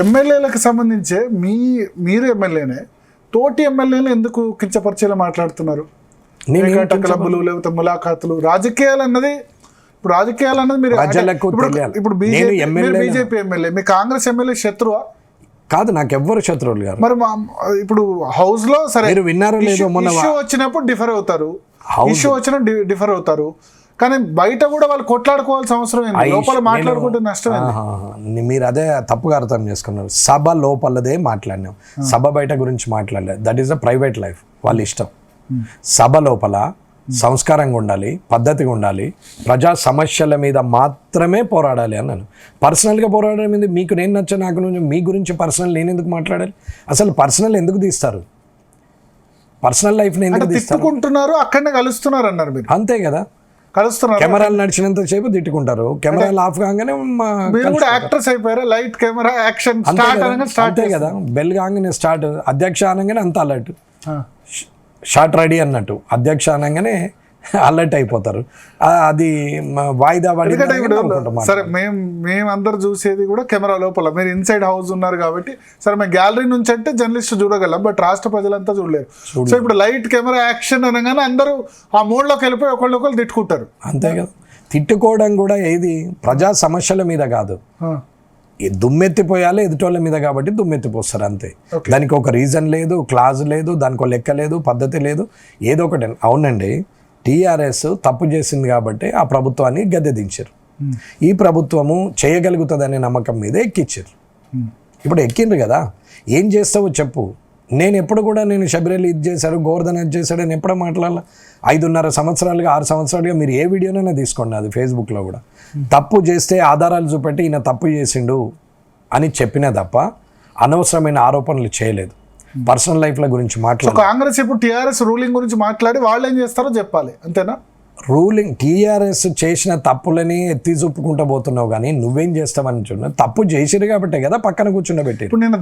ఎమ్మెల్యేలకు సంబంధించే మీరు ఎమ్మెల్యేనే, తోటి ఎమ్మెల్యేలు ఎందుకు కించపరిచేలా మాట్లాడుతున్నారు? డబ్బులు లేకపోతే ములాఖాతులు, రాజకీయాలు అన్నది ఇప్పుడు రాజకీయాలు అన్నది మీరు ఇప్పుడు బీజేపీ ఎమ్మెల్యే, మీ కాంగ్రెస్ ఎమ్మెల్యే శత్రువా? కాదు, నాకు ఎవ్వరు శత్రువులు గారు. మరి ఇప్పుడు హౌస్ లో సరే విన్నారో లేదో, మొన్న ఇష్యూ వచ్చినప్పుడు డిఫర్ అవుతారు, ఇష్యూ వచ్చిన డిఫర్ అవుతారు, కానీ బయట కూడా వాళ్ళు కొట్లాడుకోవాల్సిన అవసరం ఏంటి? లోపల మాట్లాడుకుంటే నష్టం ఏంటి? మీరు అదే తప్పుగా అర్థం చేసుకున్నారు. సభ లోపలదే మాట్లాడినాం, సభ బయట గురించి మాట్లాడలేదు. That is the private life, వాళ్ళ ఇష్టం. సభ లోపల సంస్కారంగా ఉండాలి, పద్ధతిగా ఉండాలి, ప్రజా సమస్యల మీద మాత్రమే పోరాడాలి అన్నాను. పర్సనల్గా పోరాడడం మీద మీకు నేను నచ్చ, నాకు మీ గురించి పర్సనల్ నేను ఎందుకు మాట్లాడాలి? అసలు పర్సనల్ ఎందుకు తీస్తారు? పర్సనల్ లైఫ్ని ఎందుకు తీసుకుంటున్నారు? అక్కడనే కలుస్తున్నారు అన్నారు మీరు, అంతే కదా? కలుస్తున్నారు. కెమెరాలు నడిచినంత సేపు తిట్టుకుంటారు, కెమెరాలు ఆఫ్ కాగానే యాక్టర్స్ అయిపోయారు. లైట్ కెమెరా యాక్షన్ అంతే కదా. బెల్ కాగానే స్టార్ట్, అధ్యక్ష అనగానే అంత అలర్ట్, షార్ట్ రెడీ అన్నట్టు. అధ్యక్ష అనగానే అలర్ట్ అయిపోతారు. అది వాయిదా పడి. సరే, మేమందరూ చూసేది కూడా కెమెరా లోపల, మీరు ఇన్సైడ్ హౌస్ ఉన్నారు కాబట్టి సరే, మేము గ్యాలరీ నుంచి అంటే జర్నలిస్ట్ చూడగలం, బట్ రాష్ట్ర ప్రజలంతా చూడలేరు. సో ఇప్పుడు లైట్ కెమెరా యాక్షన్ అనగానే అందరూ ఆ మూడ్లోకి వెళ్ళిపోయి ఒకళ్ళు తిట్టుకుంటారు. అంతే కదా. తిట్టుకోవడం కూడా ఏది ప్రజా సమస్యల మీద కాదు, దుమ్మెత్తిపోయాలి ఎదుటోళ్ళ మీద కాబట్టి దుమ్మెత్తిపోస్తారు అంతే. దానికి ఒక రీజన్ లేదు, క్లాజ్ లేదు, దానికి ఒక లెక్క లేదు, పద్ధతి లేదు, ఏదో ఒకటి. అవునండి, టీఆర్ఎస్ తప్పు చేసింది కాబట్టి ఆ ప్రభుత్వాన్ని గద్దె దించారు. ఈ ప్రభుత్వము చేయగలుగుతుందనే నమ్మకం మీద ఎక్కించారు. ఇప్పుడు ఎక్కిండ్రు కదా, ఏం చేస్తావో చెప్పు. నేను ఎప్పుడు కూడా శబరిమల ఇది చేశాడు, గోవర్ధన్ అది చేశాడు అని ఎప్పుడో మాట్లాడాల. 5.5 సంవత్సరాలుగా 6 సంవత్సరాలుగా మీరు ఏ వీడియోనైనా తీసుకోండి, అది ఫేస్బుక్లో కూడా. తప్పు చేస్తే ఆధారాలు చూపెట్టి ఈయన తప్పు చేసిండు అని చెప్పినా తప్ప అనవసరమైన ఆరోపణలు చేయలేదు. పర్సనల్ లైఫ్ల గురించి మాట్లాడు. కాంగ్రెస్ ఇప్పుడు టీఆర్ఎస్ రూలింగ్ గురించి మాట్లాడి వాళ్ళు ఏం చేస్తారో చెప్పాలి, అంతేనా? రూలింగ్ టీఆర్ఎస్ చేసిన తప్పులని ఎత్తి చూపుకుంటూ పోతున్నావు, కానీ నువ్వేం చేస్తావని చూడ. తప్పు చేసిరు కాబట్టే కదా పక్కన కూర్చుండబెట్టి.